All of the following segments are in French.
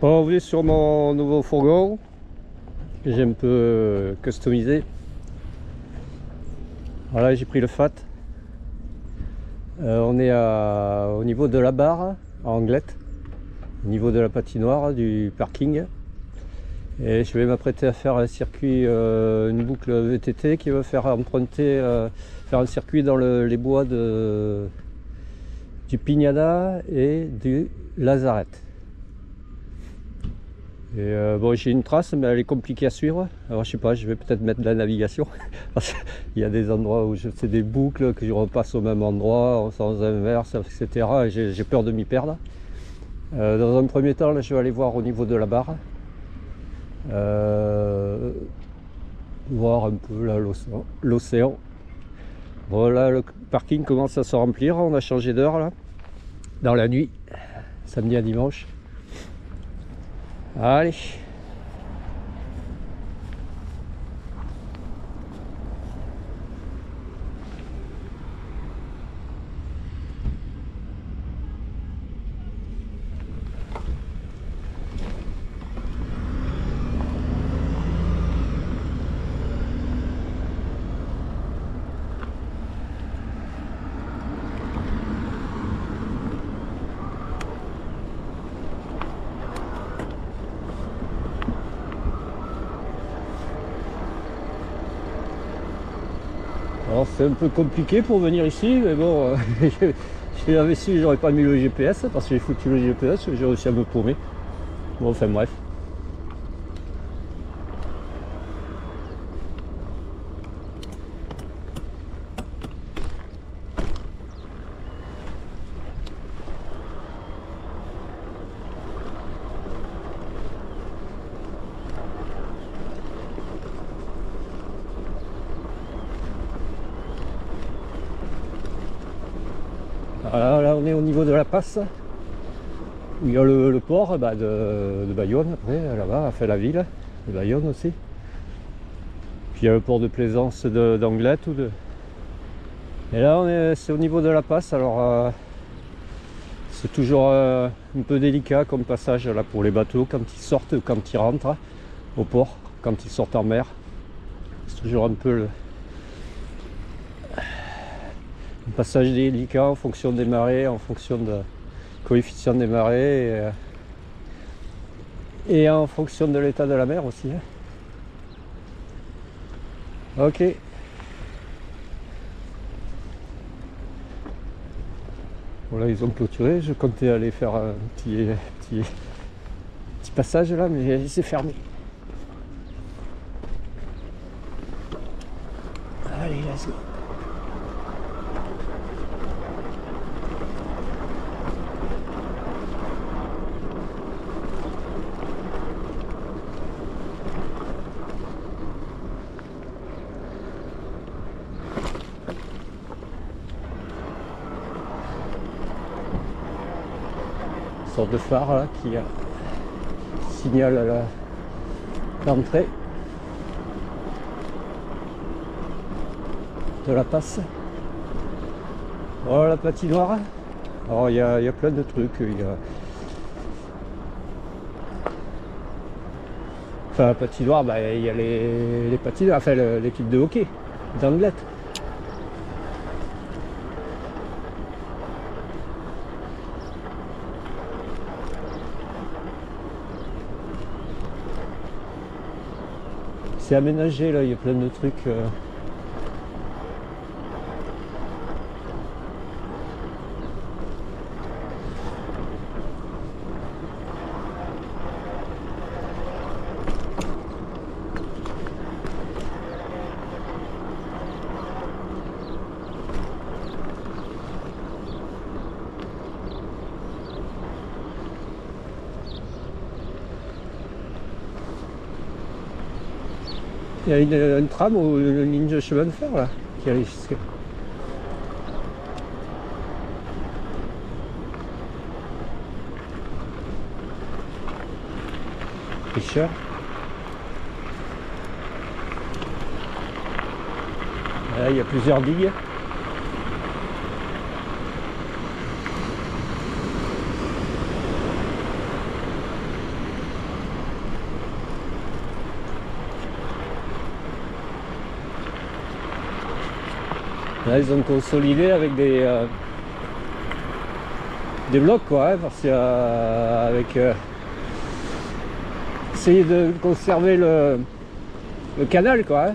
On est sur mon nouveau fourgon que j'ai un peu customisé. Voilà, j'ai pris le Fat. On est au niveau de la barre à Anglette, au niveau de la patinoire du parking. Et je vais m'apprêter à faire un circuit, une boucle VTT qui va faire emprunter, faire un circuit dans les bois du Pignada et du Lazarette. Et bon, j'ai une trace, mais elle est compliquée à suivre. Alors je sais pas, je vais peut-être mettre de la navigation. Parce qu'il y a des endroits où je fais des boucles, que je repasse au même endroit, en sens inverse, etc. Et j'ai peur de m'y perdre. Dans un premier temps, là, je vais aller voir au niveau de la barre. Voir un peu là l'océan. Voilà, le parking commence à se remplir. On a changé d'heure là, dans la nuit, samedi à dimanche. Allez. Alors c'est un peu compliqué pour venir ici, mais bon, si j'avais su, j'aurais pas mis le GPS, parce que j'ai foutu le GPS, j'ai réussi à me paumer. Bon, enfin bref. Voilà, là on est au niveau de la passe, où il y a le port de Bayonne, après là-bas, enfin la ville de Bayonne aussi. Puis il y a le port de plaisance d'Anglette. Et là c'est au niveau de la passe, alors c'est toujours un peu délicat comme passage là pour les bateaux quand ils sortent, quand ils rentrent au port, quand ils sortent en mer. C'est toujours un peu un passage délicat en fonction des marées, en fonction de coefficient des marées et en fonction de l'état de la mer aussi. Ok. Voilà, ils ont clôturé. Je comptais aller faire un petit passage là, mais c'est fermé. Allez, let's go. Sorte de phare là, qui signale l'entrée de la passe. Voilà la patinoire. Alors il y a plein de trucs. Enfin la patinoire, il y a les patinoires, enfin l'équipe de hockey d'Anglette. C'est aménagé là, il y a plein de trucs. Il y a une tram ou une ligne de chemin de fer là qui allait jusqu'à. Pêcheur. Là, il y a plusieurs digues. Là, ils ont consolidé avec des blocs, quoi, hein, parce qu'avec essayer de conserver le canal, quoi, hein,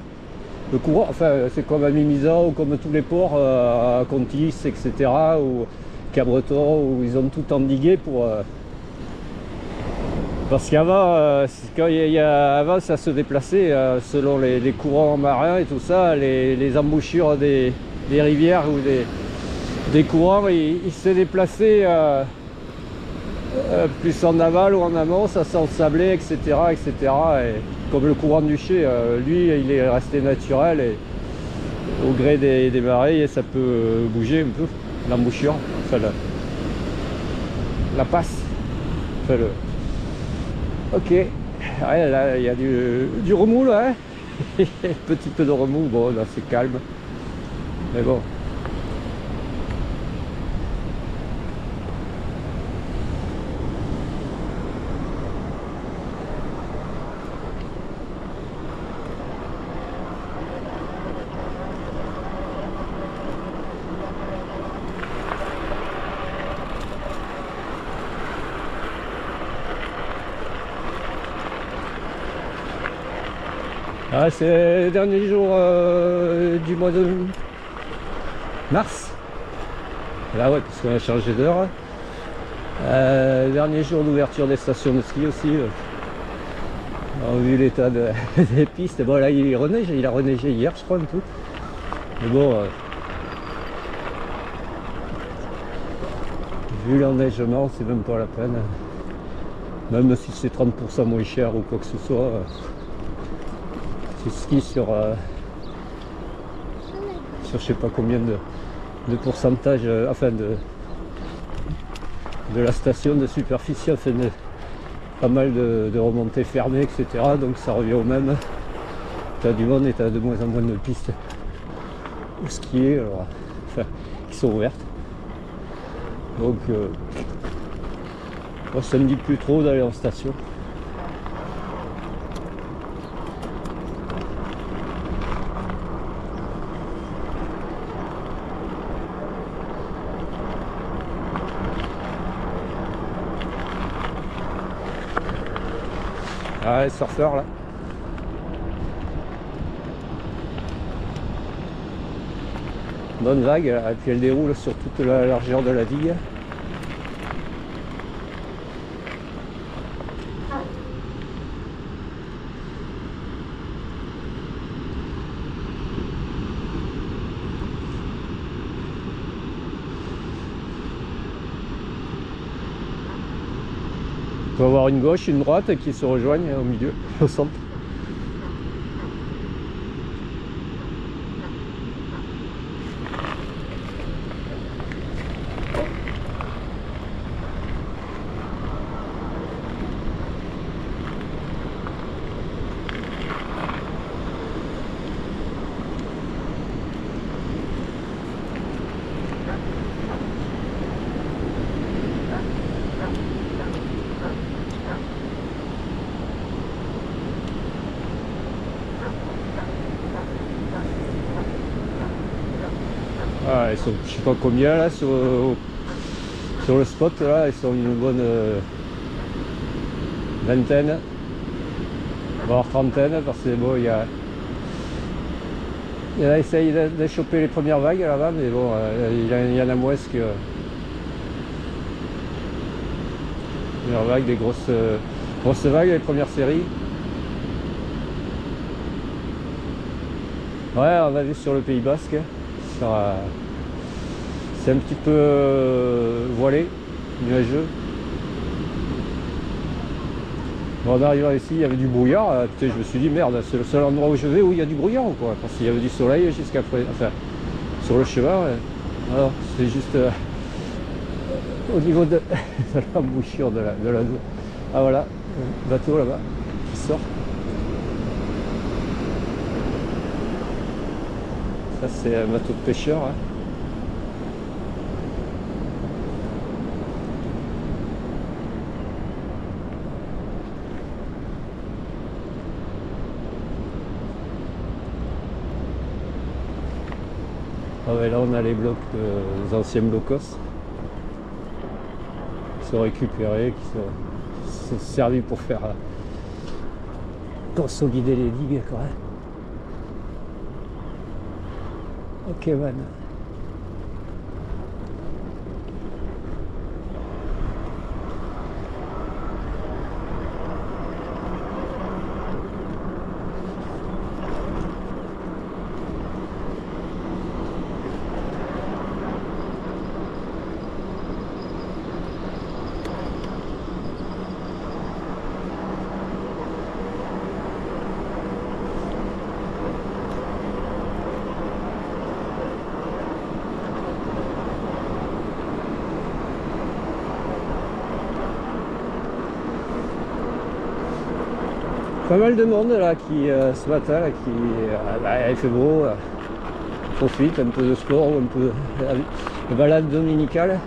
le courant. Enfin, c'est comme à Mimisa ou comme tous les ports à Contis, etc., ou Cabreton, où ils ont tout endigué pour. Parce qu'avant, avant, ça se déplaçait selon les courants marins et tout ça, les embouchures des rivières ou des courants, ils se déplaçaient plus en aval ou en amont, ça s'ensablait, etc., etc. Et comme le courant du Ché, lui, il est resté naturel et au gré des marées, ça peut bouger un peu, l'embouchure, enfin la passe. Enfin, ok, ouais, là il y a du remous là, hein. Un petit peu de remous, bon là c'est calme, mais bon. Ah, c'est le dernier jour du mois de mars. Là ouais, parce qu'on a changé d'heure. Dernier jour d'ouverture des stations de ski aussi. On a vu l'état des pistes. Bon là il reneige, il a reneigé hier je crois un peu. Mais bon, vu l'enneigement, c'est même pas la peine. Même si c'est 30% moins cher ou quoi que ce soit. Tu skis sur je sais pas combien de pourcentage, enfin de la station de superficie, enfin pas mal de remontées fermées, etc. Donc ça revient au même. T'as du monde et t'as de moins en moins de pistes où skier, alors, enfin, qui sont ouvertes. Donc moi ça me dit plus trop d'aller en station. Ah, les surfeurs là. Bonne vague, et puis elle déroule sur toute la largeur de la digue. Il peut y avoir une gauche, une droite qui se rejoignent au milieu, au centre. Ah, ils sont, je sais pas combien là sur le spot là, ils sont une bonne vingtaine, voire trentaine, parce que bon il y en a essayé de choper les premières vagues là-bas, mais bon il y en a moins que premières vagues, des grosses vagues, les premières séries. Ouais, on a vu sur le Pays Basque. C'est un petit peu voilé, nuageux. Bon, en arrivant ici, il y avait du brouillard. Je me suis dit, merde, c'est le seul endroit où je vais où il y a du brouillard ou quoi. Parce qu'il y avait du soleil jusqu'après. Enfin, sur le chemin. Alors, c'est juste au niveau de l'embouchure de la. Ah voilà, le bateau là-bas qui sort. Ça, c'est un bateau de pêcheur. Hein. Ah ouais, là on a les blocs, les anciens blocos qui sont récupérés, qui sont servis pour faire consolider les digues quoi. Ok man. Pas mal de monde là qui ce matin là, il fait beau, profite un peu de sport ou un peu de balade dominicale.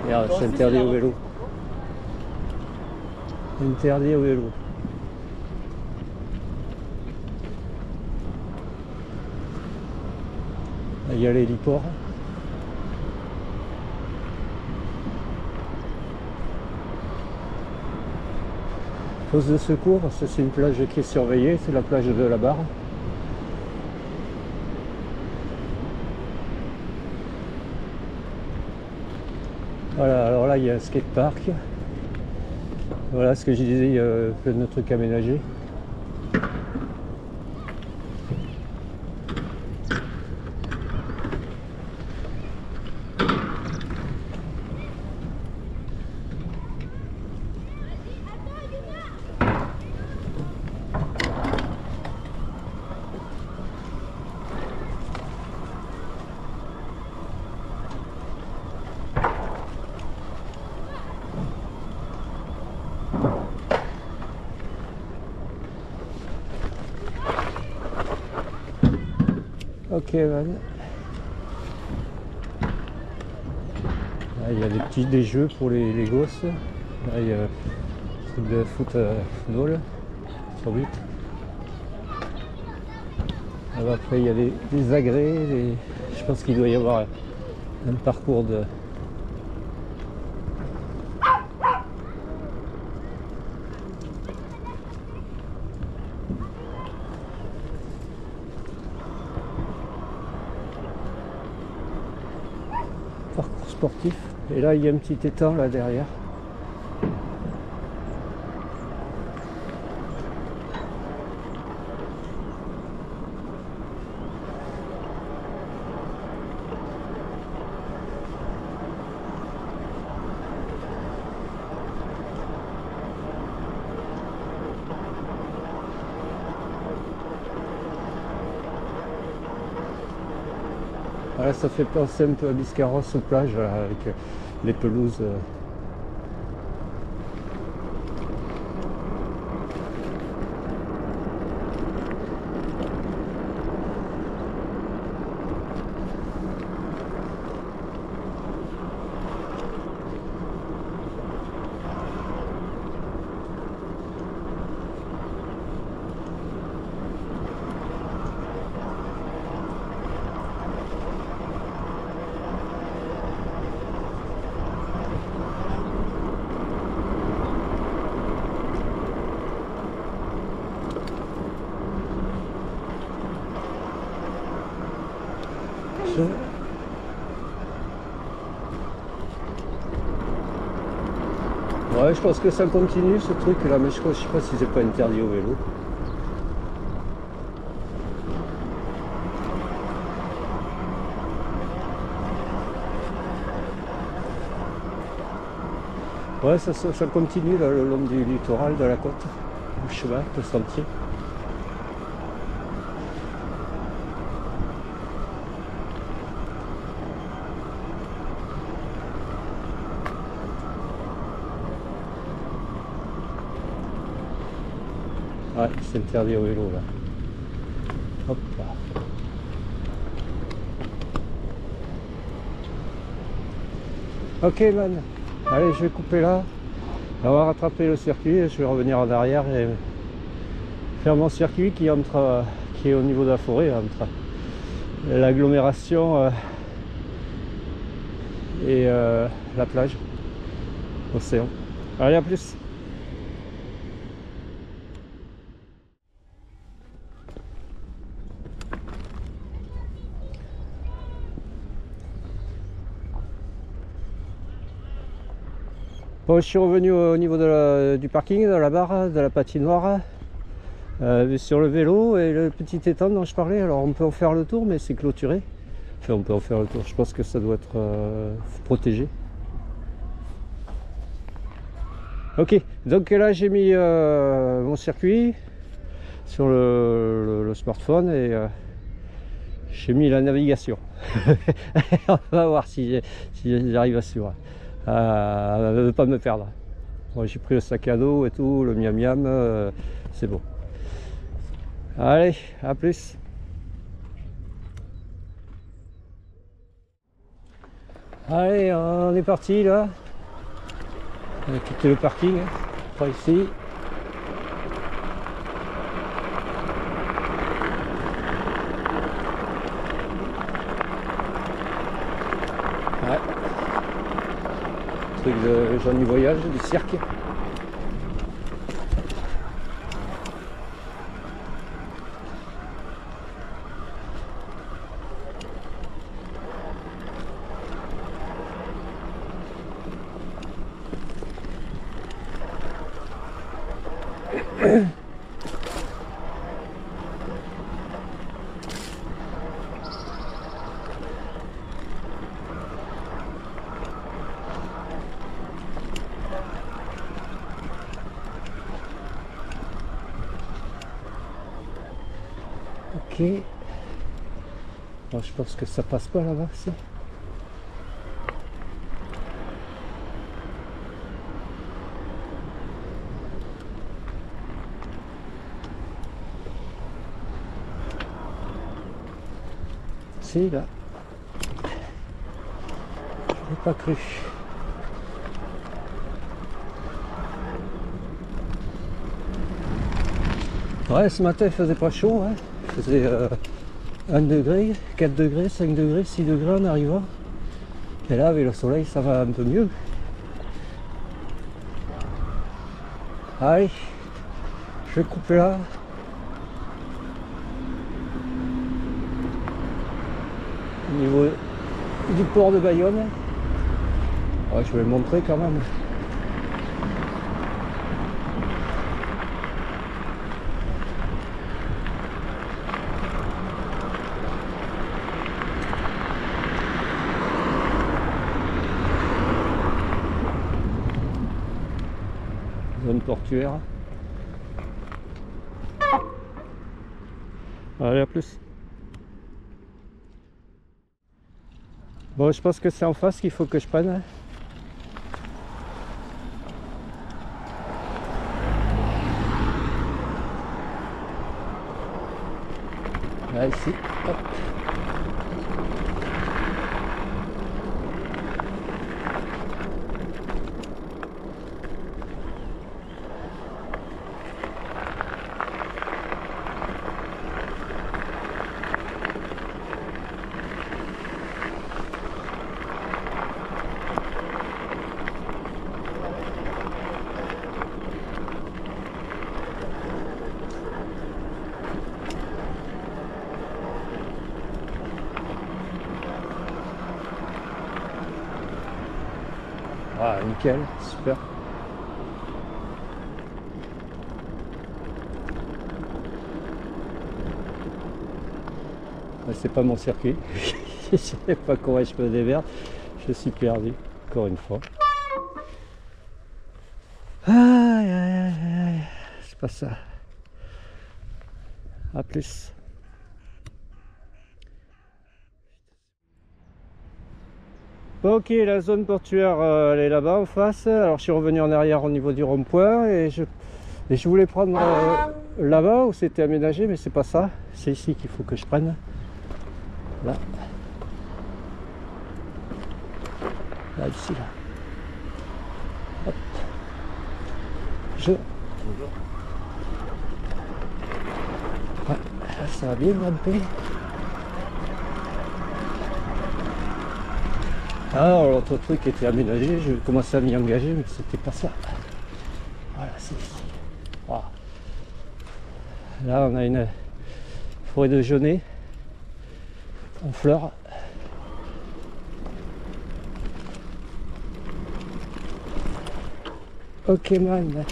Regarde, c'est interdit au vélo. Interdit au vélo. Là, il y a l'héliport. Poste de secours, ça c'est une plage qui est surveillée, c'est la plage de la Barre. Voilà, alors là il y a un skatepark. Voilà ce que je disais, il y a plein de trucs aménagés. Ok, man. Là, il y a des jeux pour les gosses. Là, il y a un truc de football sur but. Après, il y a des agrès. Je pense qu'il doit y avoir un parcours de... parcours sportif. Et là, il y a un petit étang là derrière. Voilà, ça fait penser un peu à Biscarrosse aux plages avec les pelouses. Ouais, je pense que ça continue ce truc là, mais je sais pas si c'est pas interdit au vélo. Ouais, ça continue là, le long du littoral, de la côte, le chemin, le sentier. Ouais, c'est interdit au vélo là. Hop là. Ok man, allez je vais couper là. On va rattraper le circuit et je vais revenir en arrière et faire mon circuit qui est au niveau de la forêt, entre l'agglomération et la plage, océan. Allez, à plus. Bon, je suis revenu au niveau du parking, de la barre, de la patinoire, sur le vélo et le petit étang dont je parlais. Alors on peut en faire le tour, mais c'est clôturé. Enfin, on peut en faire le tour. Je pense que ça doit être protégé. Ok, donc là j'ai mis mon circuit sur le smartphone et j'ai mis la navigation. On va voir si j'arrive à suivre, à ne pas me perdre. Bon, j'ai pris le sac à dos et tout, le miam miam, c'est bon. Allez, à plus. Allez, on est parti là. On a quitté le parking, par ici. Ouais. Truc de gens du voyage, du cirque. Ok. Bon, je pense que ça passe pas là-bas, ça. Si, là. Je n'ai pas cru. Ouais, ce matin il faisait pas chaud, hein. Il faisait 1 degré, 4 degrés, 5 degrés, 6 degrés en arrivant. Et là, avec le soleil, ça va un peu mieux. Allez, je vais couper là. Au niveau du port de Bayonne. Ouais, je vais le montrer quand même. Zone portuaire. Allez, à plus. Bon, je pense que c'est en face qu'il faut que je prenne. Là, ici. Hop. Ah, nickel, super. C'est pas mon circuit. Je sais pas comment je me démerde. Je suis perdu, encore une fois. Aïe, aïe, aïe, aïe. C'est pas ça. À plus. Bon, ok, la zone portuaire, elle est là-bas en face. Alors je suis revenu en arrière au niveau du rond-point et je voulais prendre là-bas où c'était aménagé, mais c'est pas ça. C'est ici qu'il faut que je prenne. Là. Là, ici, là. Hop. Bonjour. Ouais, là, ça va bien grimper. Alors l'autre truc était aménagé, je commençais à m'y engager, mais c'était pas ça. Voilà, c'est ici. Wow. Là on a une forêt de genêts en fleurs. Ok man.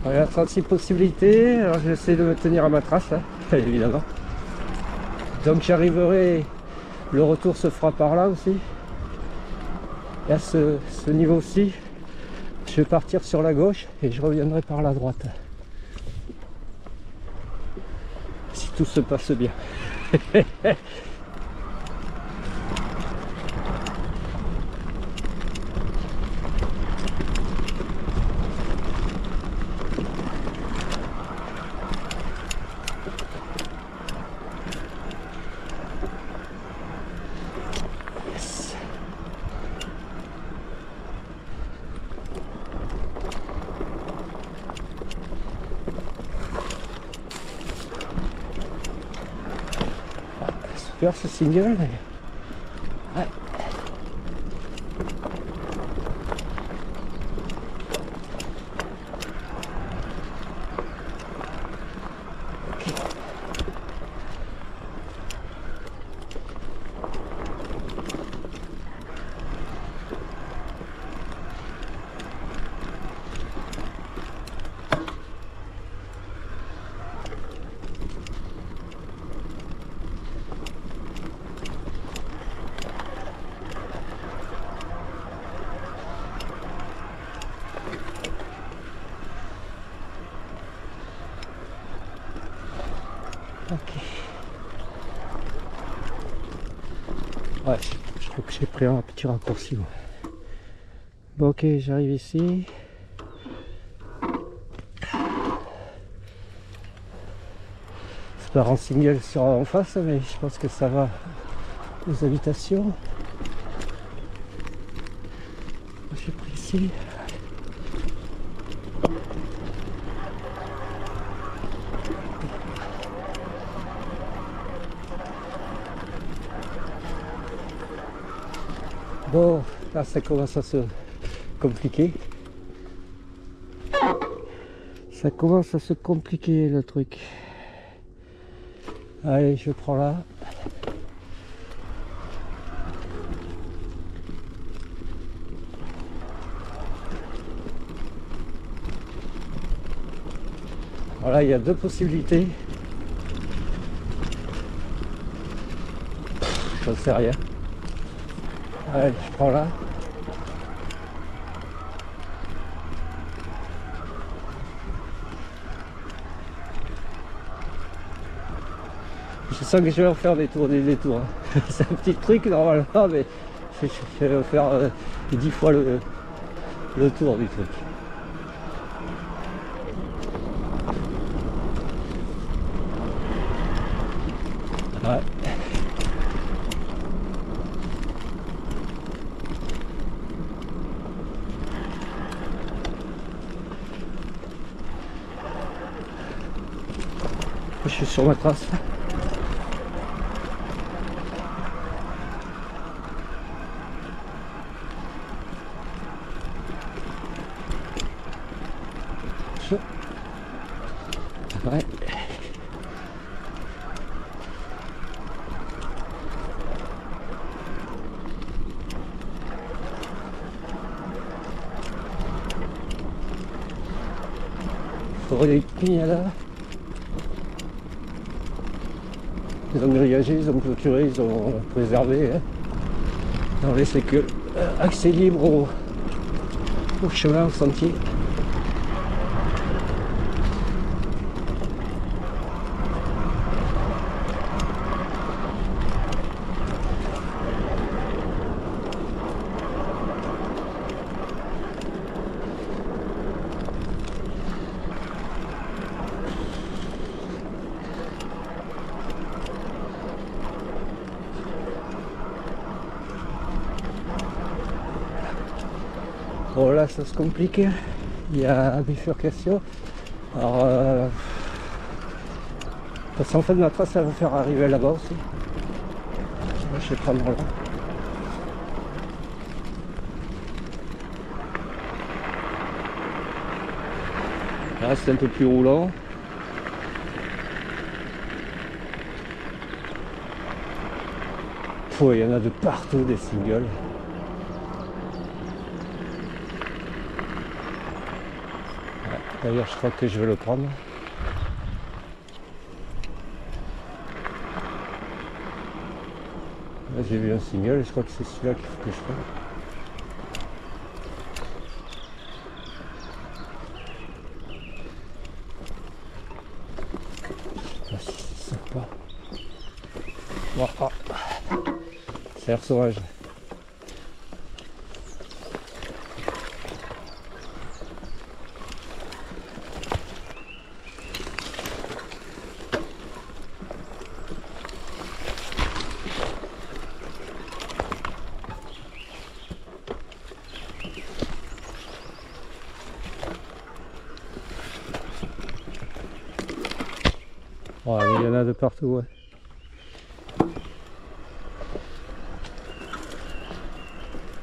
Il y a 36 possibilités, alors j'essaie de me tenir à ma trace, hein, évidemment. Donc j'arriverai, le retour se fera par là aussi. Et à ce niveau-ci, je vais partir sur la gauche et je reviendrai par la droite. Si tout se passe bien. Super ce single. Ouais. Okay. Ok. Ouais, je trouve que j'ai pris un petit raccourci. Ouais. Bon, ok, j'arrive ici. C'est pas en single sur en face, mais je pense que ça va aux habitations. J'ai pris ici. Bon, là ça commence à se compliquer. Ça commence à se compliquer le truc. Allez, je prends là. Voilà, il y a deux possibilités. J'en sais rien. Allez, je prends là. Je sens que je vais en faire des tours. Hein. C'est un petit truc normalement, mais je vais faire 10 fois le tour du truc. Ouais. Je suis sur ma trace. Ouais. Forêt des là. Ils ont grillagé, ils ont clôturé, ils ont préservé. Hein. Ils ont laissé que accès libre au chemin, au sentier. Bon là ça se complique, il y a une bifurcation. Alors parce qu'en fait ma trace ça va faire arriver là-bas aussi. Je vais prendre là. Là c'est un peu plus roulant. Oh, il y en a de partout des singles. D'ailleurs je crois que je vais le prendre. Là j'ai vu un single et je crois que c'est celui-là qu'il faut que je prenne. Ah, c'est sympa. Voilà. C'est l'air sauvage. Ouais, mais il y en a de partout, ouais.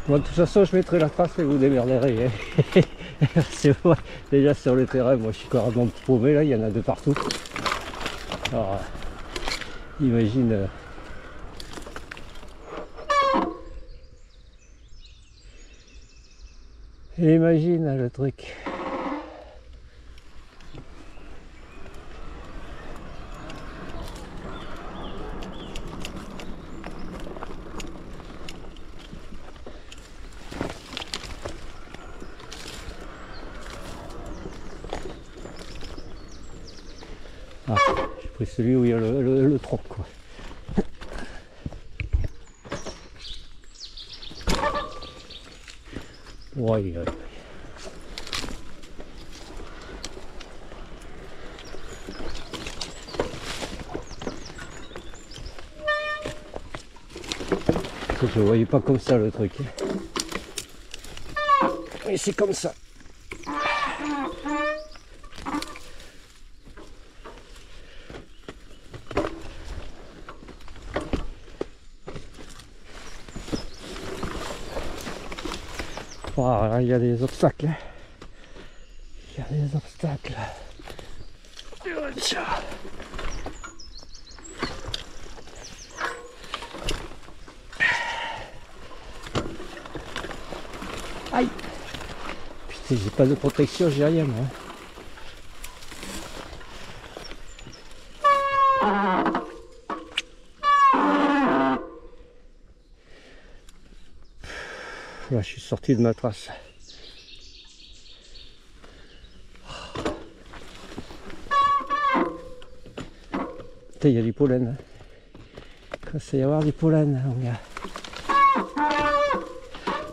Bon, de toute façon, je mettrai la trace et vous démerderez. Hein. C'est vrai, déjà sur le terrain, moi je suis carrément paumé là, il y en a de partout. Alors, imagine. Imagine le truc. Ah, j'ai pris celui où il y a le tronc, quoi. Ouais, ouais. Je voyais pas comme ça le truc. Et c'est comme ça. Voilà, il y a des obstacles. Il y a des obstacles. Aïe! Putain, j'ai pas de protection, j'ai rien moi. Là, je suis sorti de ma trace. Putain, il y a du pollen. Il va y avoir du pollen, mon gars.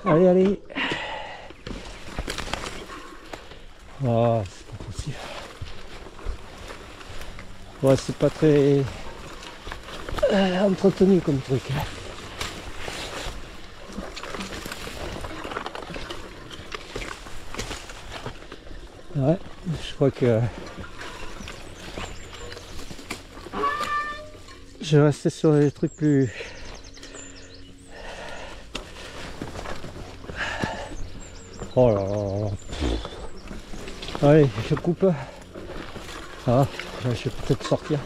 Allez, allez. Oh, c'est pas possible. Ouais, c'est pas très entretenu comme truc. Ouais, je crois que je vais rester sur les trucs plus... Oh là là. Allez, je coupe. Ah, je vais peut-être sortir.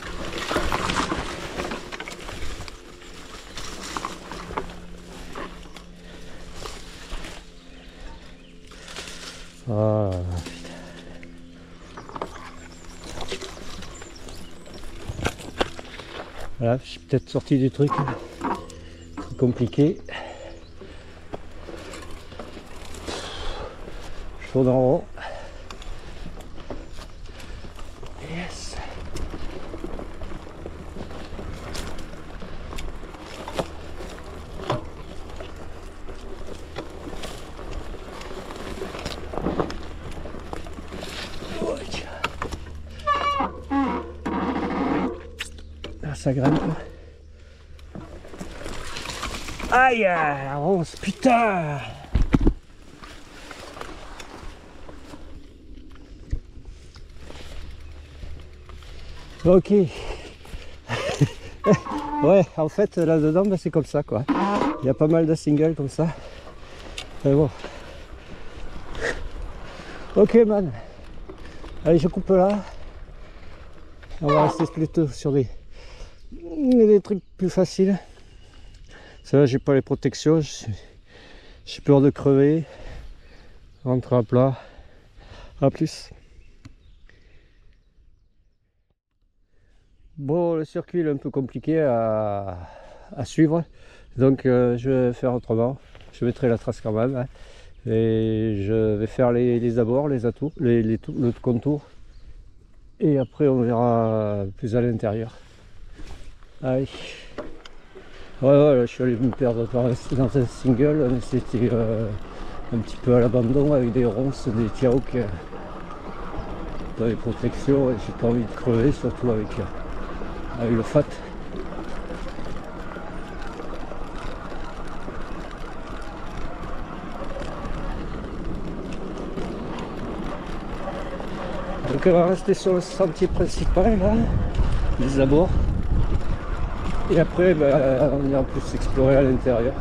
Ah, putain. Voilà, je suis peut-être sorti du truc. C'est compliqué. Je tourne en haut. Yes. Ah, ça grimpe. Aïe, la ronce, putain. Ok. Ouais, en fait, là-dedans, ben, c'est comme ça, quoi. Il y a pas mal de singles comme ça. Mais bon. Ok, man. Allez, je coupe là. On va rester plutôt sur des trucs plus faciles. Ça, j'ai pas les protections. J'ai peur de crever. Rentre à plat. À plus. Bon, le circuit est un peu compliqué à suivre. Donc, je vais faire autrement. Je mettrai la trace quand même. Hein. Et je vais faire les abords, les atours, le contour. Et après, on verra plus à l'intérieur. Allez. Ouais, là, je suis allé me perdre dans un single, mais c'était un petit peu à l'abandon avec des ronces, des tiaoks, pas des protections, et j'ai pas envie de crever, surtout avec le fat. Donc on va rester sur le sentier principal là, les abords. Et après on ira plus explorer à l'intérieur.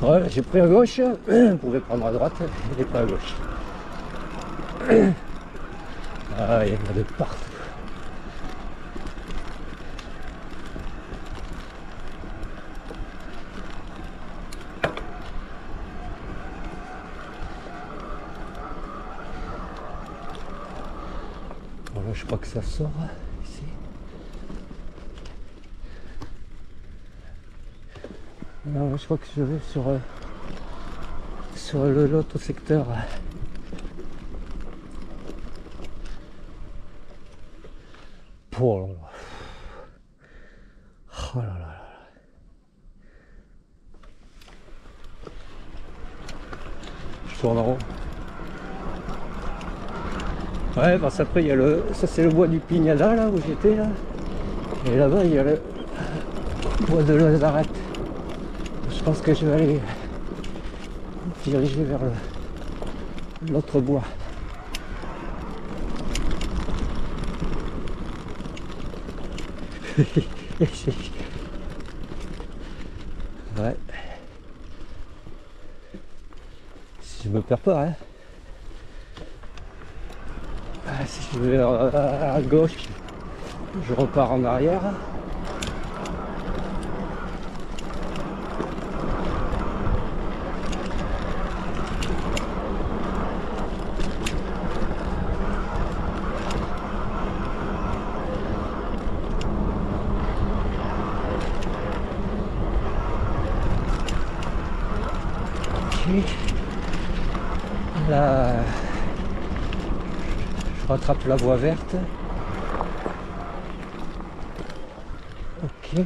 Ouais, j'ai pris à gauche, on pouvait prendre à droite, et pas à gauche. Ah, il y en a de partout. Voilà, je crois que ça sort ici. Alors, je crois que je vais sur l'autre secteur. Oh là là. Oh là là là. Je tourne en rond. Ouais, parce qu'après il y a ça c'est le bois du Pignada là où j'étais là. Et là-bas il y a le bois de Lazarette. Je pense que je vais aller diriger vers l'autre bois. Ouais. Si je me perds pas, hein. Ah, si je vais à gauche, je repars en arrière. Là, je rattrape la voie verte. Ok.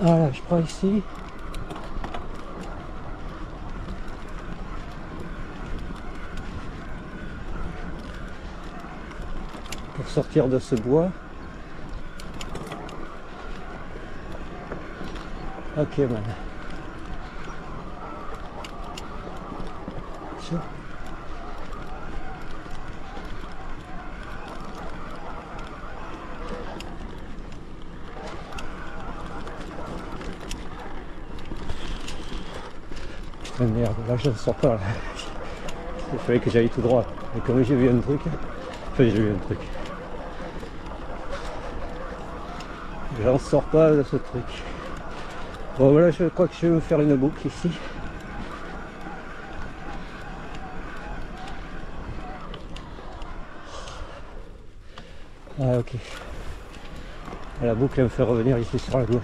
Voilà, je prends ici. Pour sortir de ce bois. Ok, man. Tiens. Putain, merde, là je ne sors pas là. Il fallait que j'aille tout droit. Et comme j'ai vu un truc, enfin j'ai vu un truc. J'en sors pas de ce truc. Bon voilà, je crois que je vais me faire une boucle ici. Ah ok. La boucle elle me fait revenir ici sur la gauche.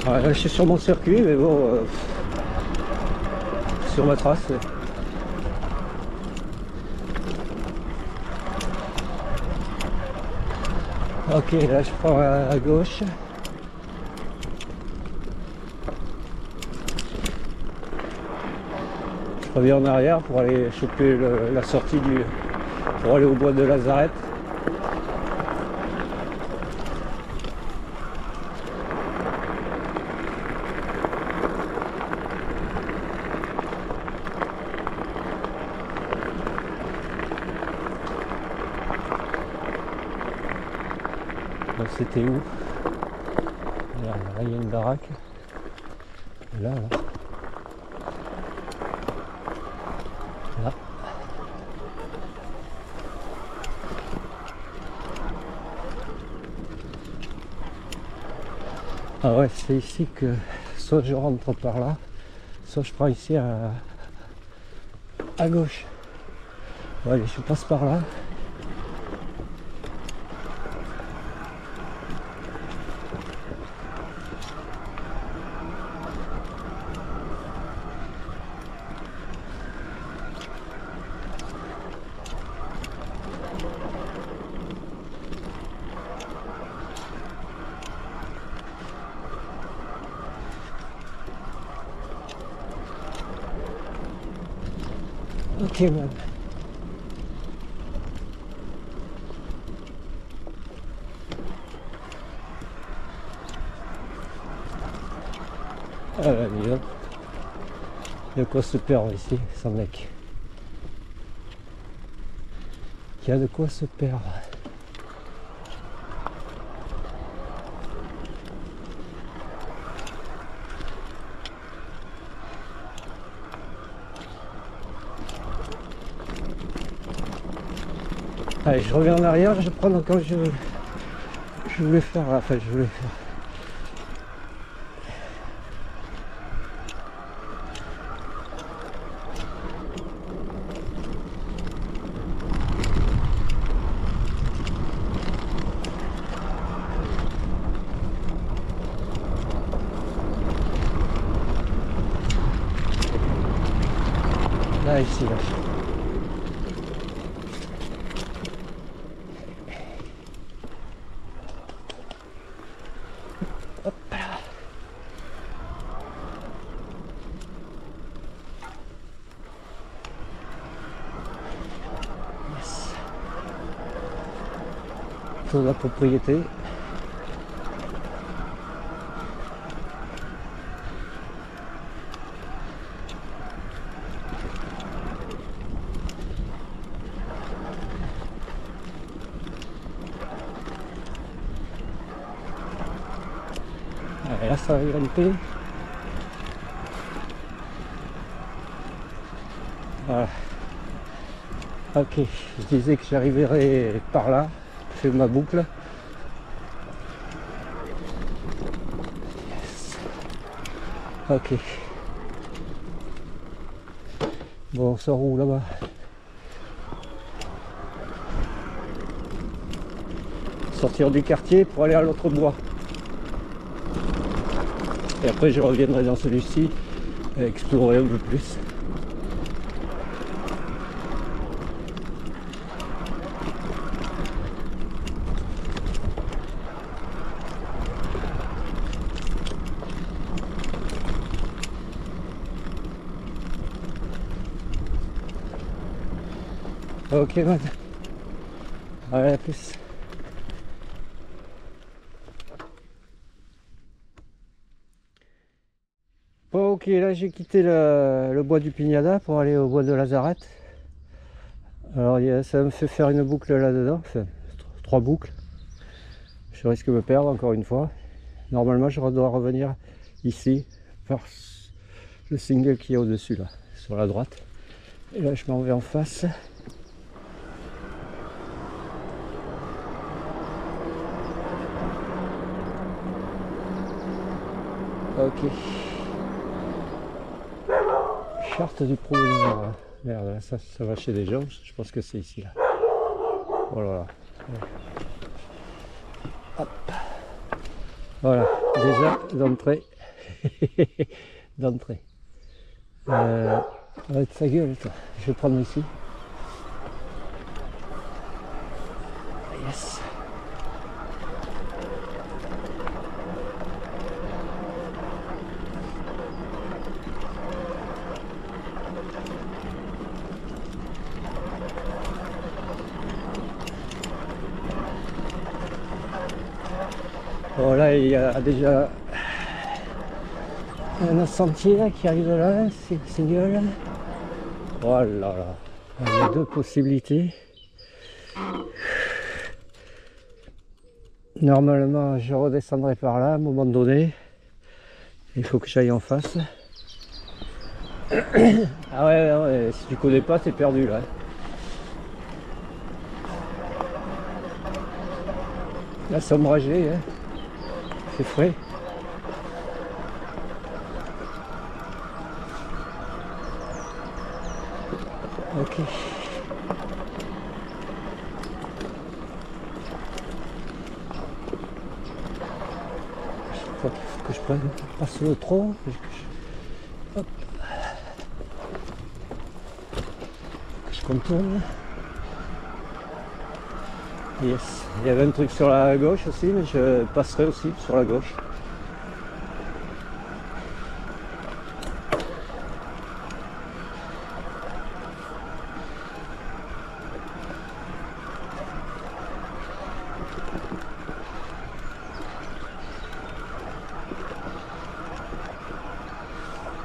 Ah, là, je suis sur mon circuit, mais bon, sur ma trace. Ok, là je prends à gauche. Je reviens en arrière pour aller choper la sortie pour aller au bois de Lazareth. C'était où? Là, il y a une baraque. Là. Là. Ah ouais, c'est ici que soit je rentre par là, soit je prends ici à gauche. Bon, allez, je passe par là. Ok, man. Ah là, dis donc. Il y a de quoi se perdre ici, sans mec. Il y a de quoi se perdre. Allez, je reviens en arrière, je prends quand je voulais faire, enfin je voulais faire. Là, ici, là. Hop là. Yes. Sur la propriété. Et là ça va grimper. Voilà. Ok, je disais que j'arriverai par là, je fais ma boucle. Yes. Ok. Bon, on sort où là-bas? Sortir du quartier pour aller à l'autre bois. Et après je reviendrai dans celui-ci et explorer un peu plus. Ok man. Allez, à plus. Bon, ok, là j'ai quitté le bois du Pignada pour aller au bois de Lazarette. Alors ça me fait faire une boucle là-dedans, enfin 3 boucles. Je risque de me perdre encore une fois. Normalement je dois revenir ici par le single qui est au-dessus là, sur la droite. Et là je m'en vais en face. Ok. Charte du promeneur. Merde, ça va chez des gens. Je pense que c'est ici là. Voilà. Hop. Voilà. Déjà d'entrée. D'entrée. Avec sa gueule, toi. Je vais prendre ici. Yes. Bon là il y a déjà un sentier là, qui arrive là, c'est single. Oh là là. Il y a 2 possibilités. Normalement je redescendrai par là à un moment donné. Il faut que j'aille en face. Ah ouais, si tu connais pas, t'es perdu là. Là c'est ombragé, hein. C'est frais. Ok. Il faut que je passe le tronc. Hop. Que je contourne. Yes. Il y avait un truc sur la gauche aussi, mais je passerai aussi sur la gauche.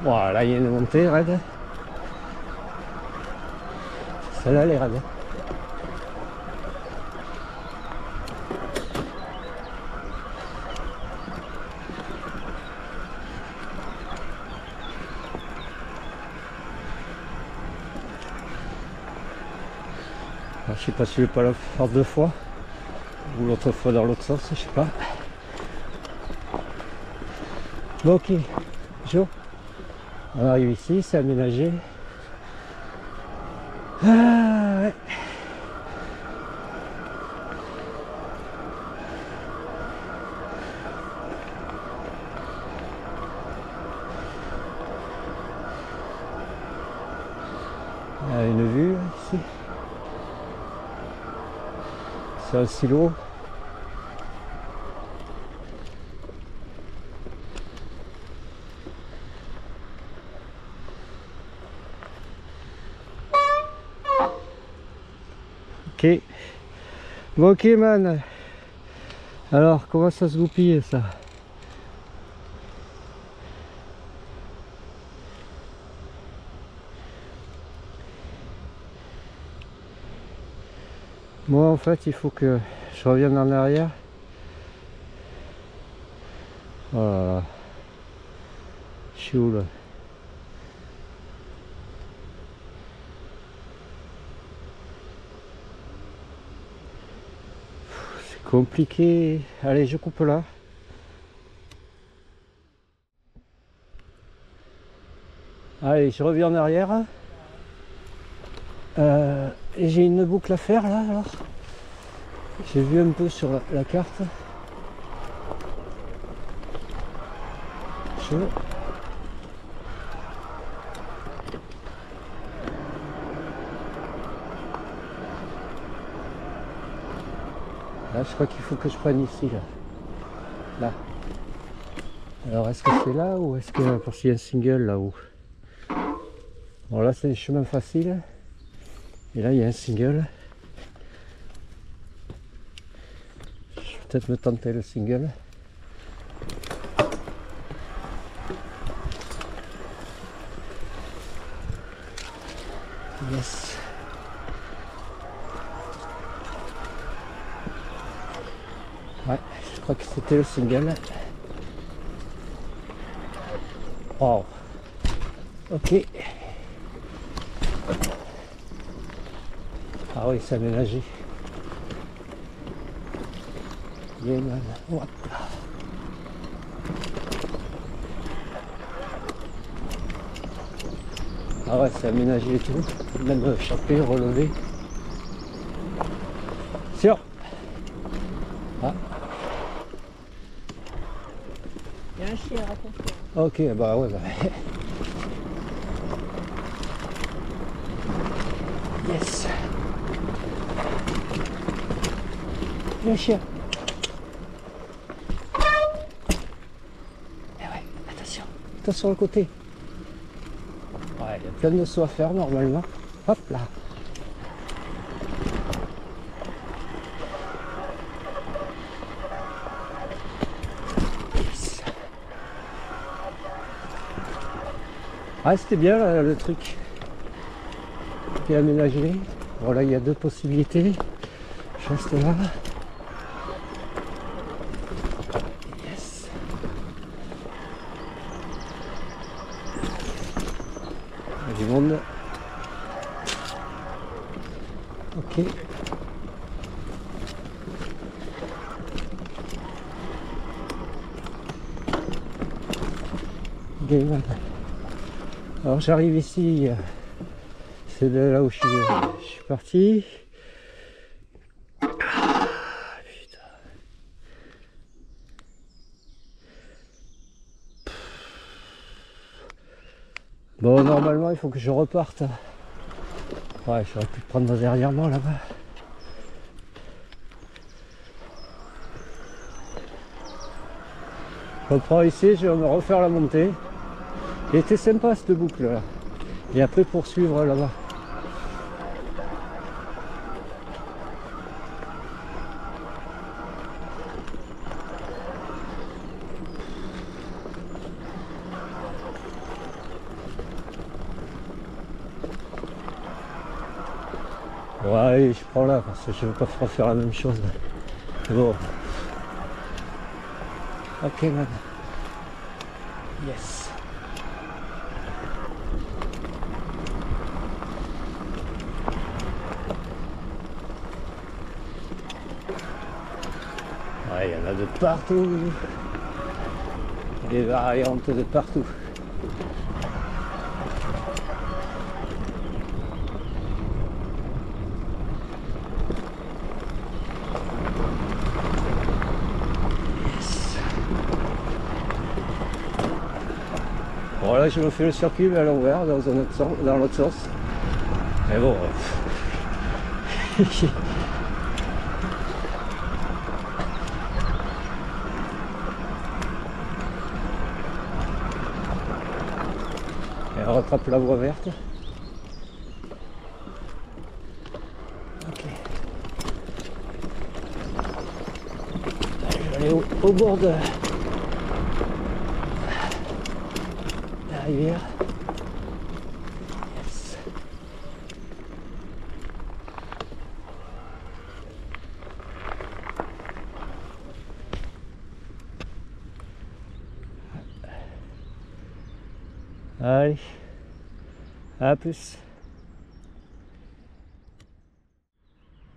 Voilà, il y a une montée raide. Celle-là, elle est raide. Alors, je sais pas si je vais pas la faire 2 fois. Ou l'autre fois dans l'autre sens, je sais pas. Bon, ok. Bonjour. On arrive ici, c'est aménagé. Ah ouais. Il y a une vue ici. C'est un silo. Ok. Bon, ok man. Alors comment ça se goupille ça? Moi en fait il faut que je revienne en arrière. Voilà. Je suis où là? C'est compliqué. Allez, je coupe là. Allez, je reviens en arrière. Et j'ai une boucle à faire là alors. J'ai vu un peu sur la carte. Là, je crois qu'il faut que je prenne ici, là. Alors, est-ce que c'est là ou est-ce que... Parce qu'il y a un single là-haut. Bon, là, c'est des chemins faciles. Et là, il y a un single. Je vais peut-être me tenter le single. Yes. Ouais, je crois que c'était le single. Wow. Ok. Ah oui, c'est aménagé. Bien, man. Hop là. Ah ouais, c'est aménagé et tout. Même chaper, relevé. Sûr. Ah. Il y a un chien à raconter. Ok, bah ouais, bah. Yes. Il y a un chien. Eh ouais, attention. Attention le côté. Ouais, il y a plein de sauts à faire normalement. Hop là. Yes. Ah, c'était bien là, le truc qui est aménagé. Voilà, il y a deux possibilités. Je reste là. Yes. Il y a du monde. Ok. Game. Alors j'arrive ici, c'est de là où je suis parti. Ah, putain. Bon, normalement il faut que je reparte. Ouais, j'aurais pu prendre derrière moi là-bas. Je reprends ici, je vais me refaire la montée. Il était sympa cette boucle là. Et après poursuivre là-bas. Ouais, je prends là parce que je ne veux pas refaire la même chose. Bon. Ok, man. Yes. Ouais, il y en a de partout. Des variantes de partout. Bon là je me fais le circuit mais à l'envers dans l'autre sens. Mais bon. Et on rattrape la voie verte. Ok. Allez, je vais aller au bord de la rivière. Yes. Allez, à plus.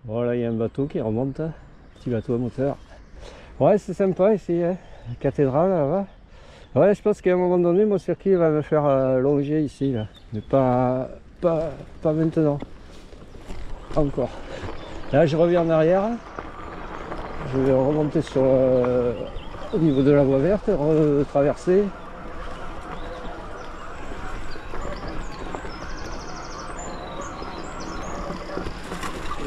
Voilà, il y a un bateau qui remonte, petit bateau à moteur. Ouais, c'est sympa ici, hein. La cathédrale là-bas. Ouais, je pense qu'à un moment donné, mon circuit va me faire longer ici, là. Mais pas maintenant. encore. Là je reviens en arrière, je vais remonter sur au niveau de la voie verte, retraverser.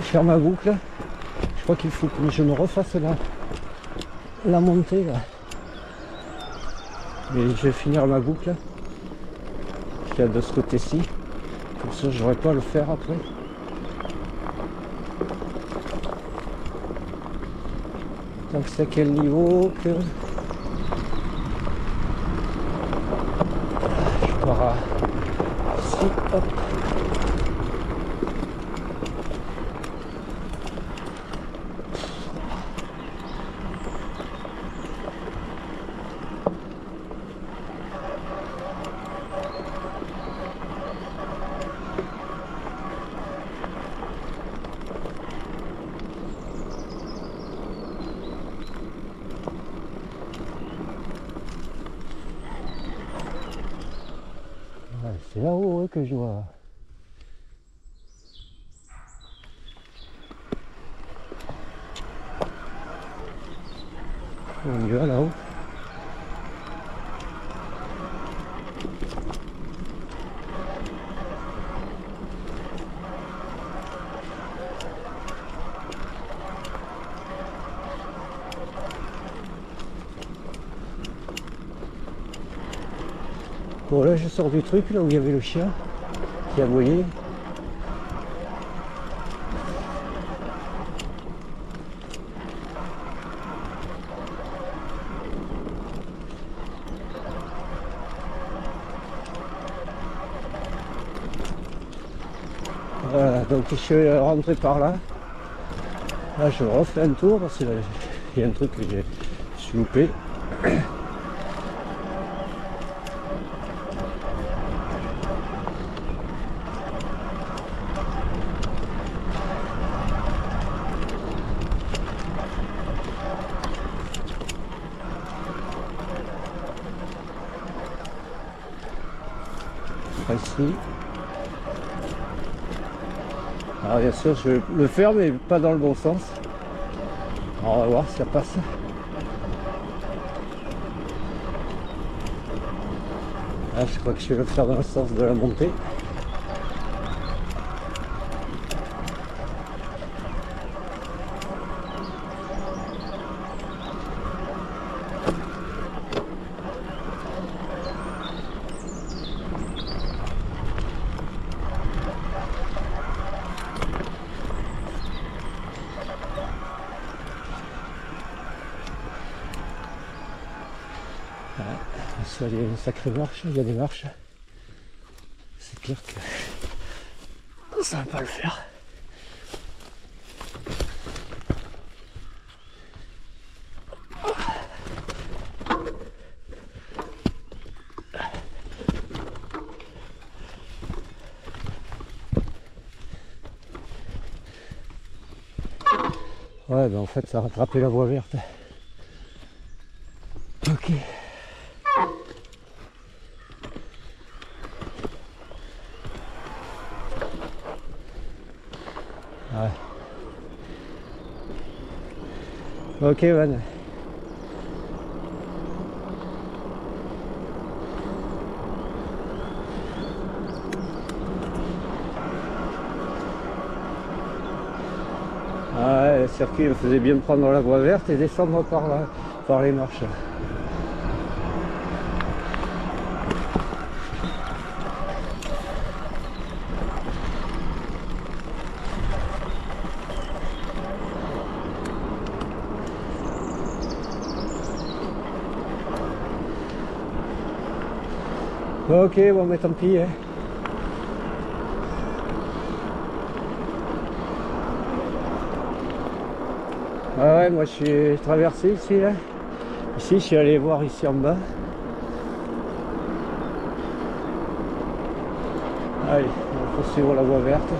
Faire ma boucle. Je crois qu'il faut que je me refasse la montée là. Mais je vais finir ma boucle qu'il y a de ce côté-ci. Comme ça j'aurai pas à le faire après. Donc c'est à quel niveau que je pars à ici, hop. C'est là-haut ouais, que je vois. On y va là-haut. Bon là je sors du truc là où il y avait le chien qui aboyait. Voilà, donc je suis rentré par là. Là je refais un tour parce qu'il y a un truc que j'ai loupé. Ici. Alors bien sûr je vais le faire mais pas dans le bon sens. Alors, on va voir si ça passe. Là, je crois que je vais le faire dans le sens de la montée. Il y a une sacrée marche, il y a des marches. C'est clair que ça va pas le faire. Ouais, ben en fait ça a rattrapé la voie verte. Ok. Ouais. Ok, Van. Ouais, le circuit me faisait bien prendre la voie verte et descendre par là, par les marches. Ok, bon mais tant pis. Hein. Ah ouais, moi je suis traversé ici là. Ici je suis allé voir ici en bas. Allez, on va suivre la voie verte.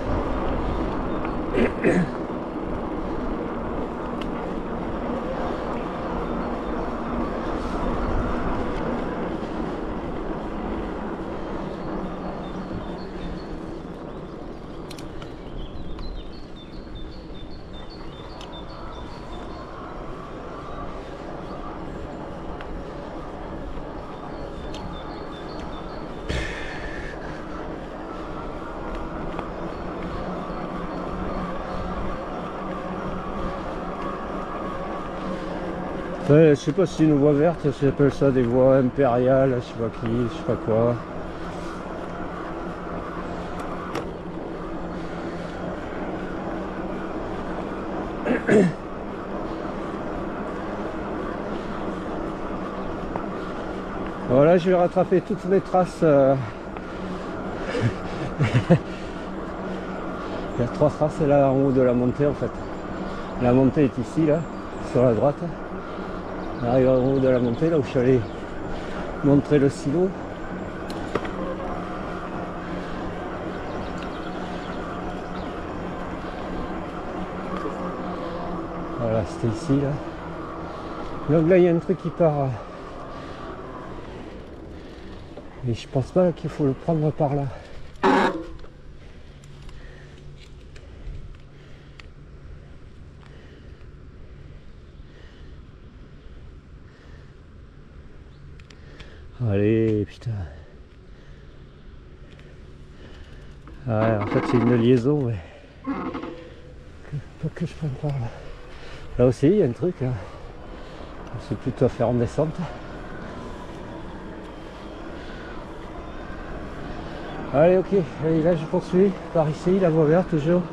Enfin, je sais pas si c'est une voie verte, j'appelle ça des voies impériales, je sais pas qui, je sais pas quoi. Voilà, je vais rattraper toutes mes traces. Il y a 3 traces là en haut de la montée en fait. La montée est ici, là, sur la droite. On arrive en haut de la montée, là où je suis allé montrer le silo. Voilà, c'était ici, là. Donc là, il y a un truc qui part. Mais je pense pas qu'il faut le prendre par là. Allez, putain. Ouais, en fait, c'est une liaison, mais faut que je prenne par là. Là aussi, il y a un truc. Hein. C'est plutôt à faire en descente. Allez, ok. Allez, là, je poursuis par ici, la voie verte toujours.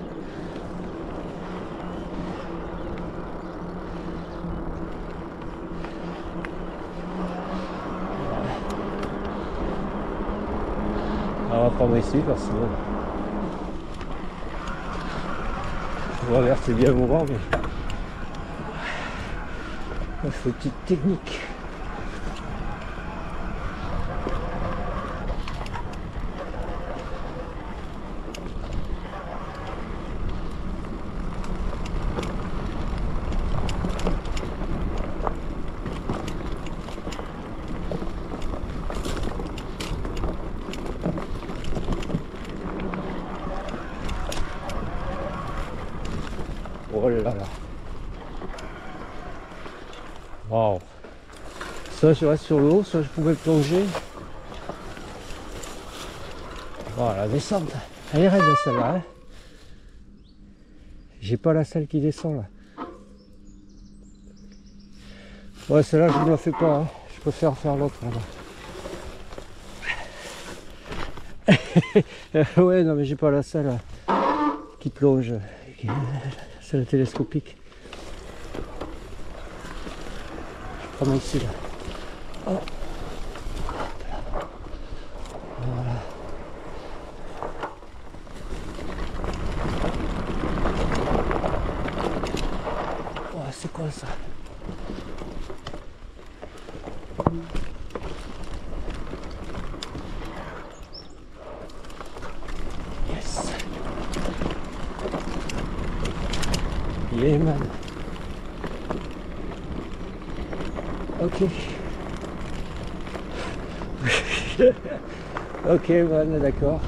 On va prendre ici parce que la voie verte c'est bien mouvant, mais il faut une petite technique. Oh là là. Waouh. Soit je reste sur l'eau, soit je pouvais plonger. Voilà, la descente. Elle est raide celle-là. Hein. J'ai pas la selle qui descend là. Ouais, celle-là je ne la fais pas. Hein. Je préfère faire l'autre là-bas. Ouais, non mais j'ai pas la selle qui plonge. Celle télescopique. Je prends ici là. Oh. Voilà. Oh, c'est quoi ça? Yes. Yeah man. Ok. Ok man, d'accord.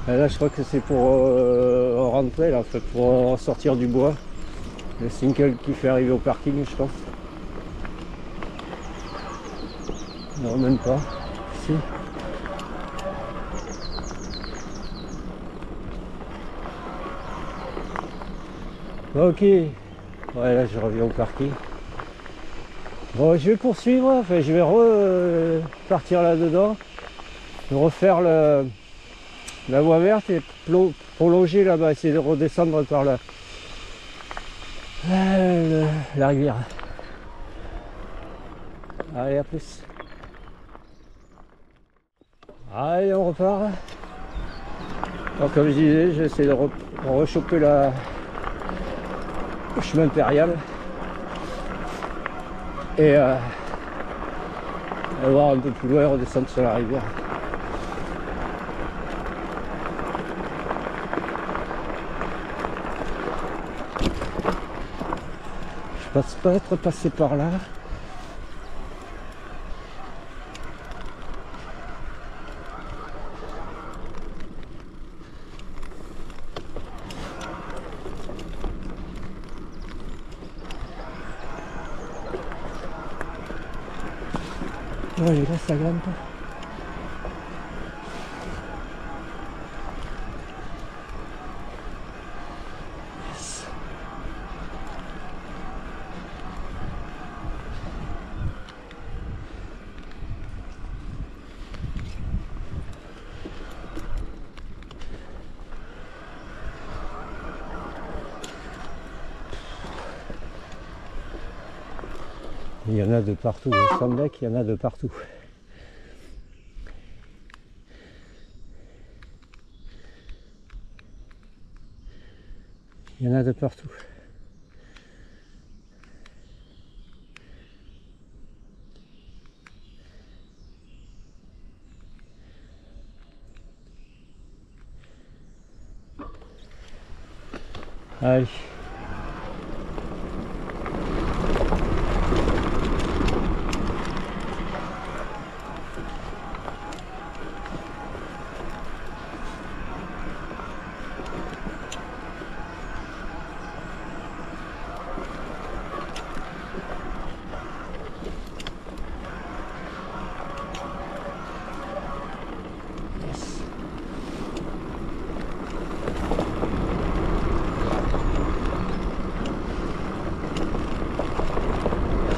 Là je crois que c'est pour rentrer là, en fait, pour sortir du bois. Le single qui fait arriver au parking je pense. Non même pas. Si. Ok. Ouais là je reviens au parking. Bon je vais poursuivre, enfin je vais repartir là-dedans. Refaire la voie verte et prolonger là-bas, essayer de redescendre par la rivière. Allez, à plus. Allez, on repart. Alors, comme je disais, j'essaie de rechoper le chemin impérial et voir un peu plus loin, redescendre sur la rivière. Je pense pas être passé par là. Ouais, là ça grimpe. Il y en a de partout, au Sandec, il y en a de partout. Il y en a de partout. Allez.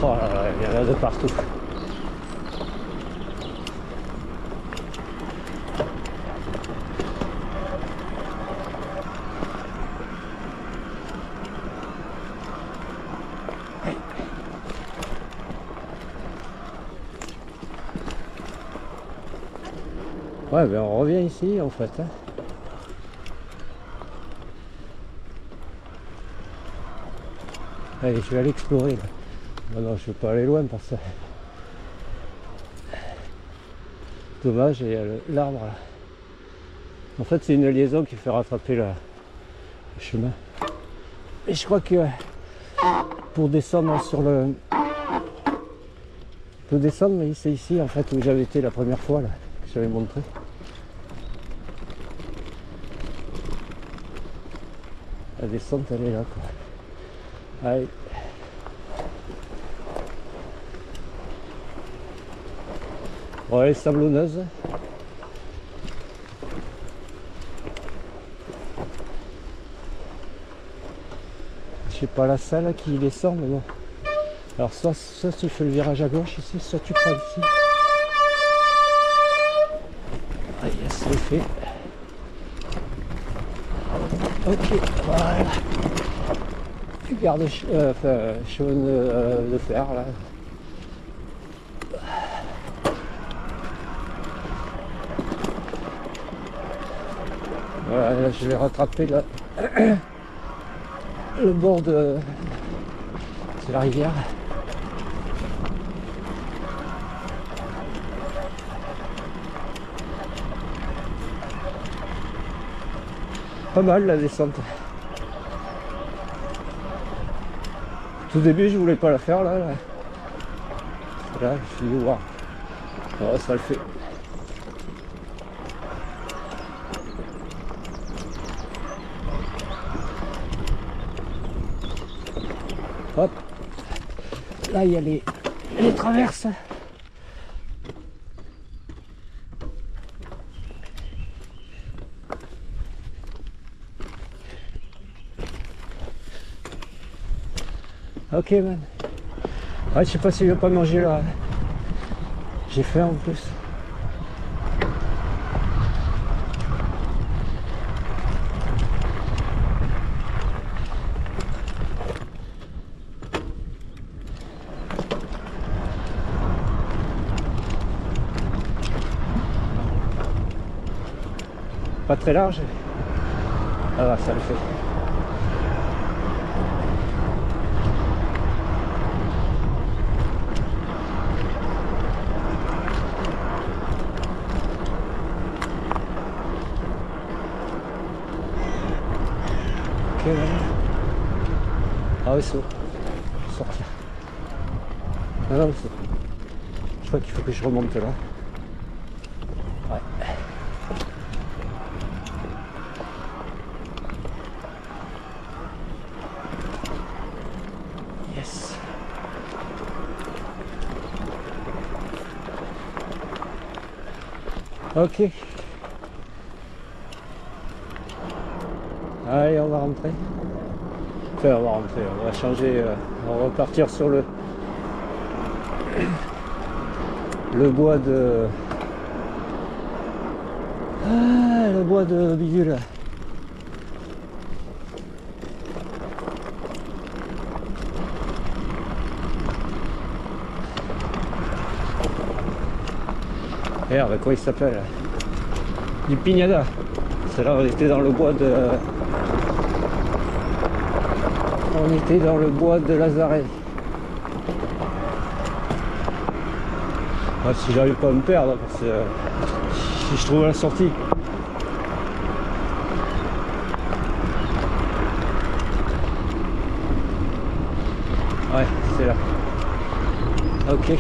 Oh là là, il y en a de partout. Ouais, ben on revient ici en fait. Hein. Allez, je vais aller explorer là. Non, je ne vais pas aller loin parce que... Dommage, il y a l'arbre là. En fait, c'est une liaison qui fait rattraper le chemin. Et je crois que pour descendre sur le... Je peux descendre, mais c'est ici en fait où j'avais été la première fois là, que j'avais montré. La descente, elle est là quoi. Allez. Bon, elle est sablonneuse. Je sais pas la salle qui descend, mais bon. Alors soit tu fais le virage à gauche ici, soit tu prends ici. Ah yes, c'est fait. Ok, voilà. Tu gardes chemin de fer là. Voilà, là je vais rattraper là, le bord de la rivière. Pas mal la descente. Tout début je voulais pas la faire là. Là je me suis dit waouh, oh, ça le fait. Hop, là il y a les traverses. Ok man. Ouais, je sais pas si je vais pas manger là. J'ai faim en plus. Pas très large. Ah bah, ça le fait. Ok, ouais. Ah oui, c'est bon. Sortir. Ah non, c'est... Je crois qu'il faut que je remonte là. Ouais. Yes. Ok. Allez, on va rentrer. Enfin, on va rentrer, on va changer, on va repartir sur le bois de... Ah, le bois de bidule. Merde, comment il s'appelle? Du Pignada. C'est là, on était dans le bois de... On était dans le bois de Lazaret. Ah, si j'arrive pas à me perdre, parce que si je trouve la sortie. Ouais, c'est là. Ok.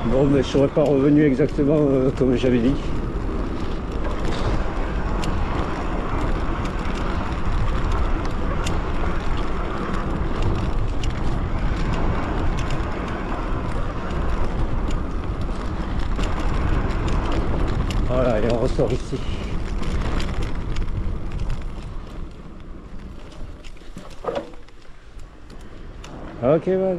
Bon, mais je ne serais pas revenu exactement comme j'avais dit. Voilà, et on ressort ici. Ok, man.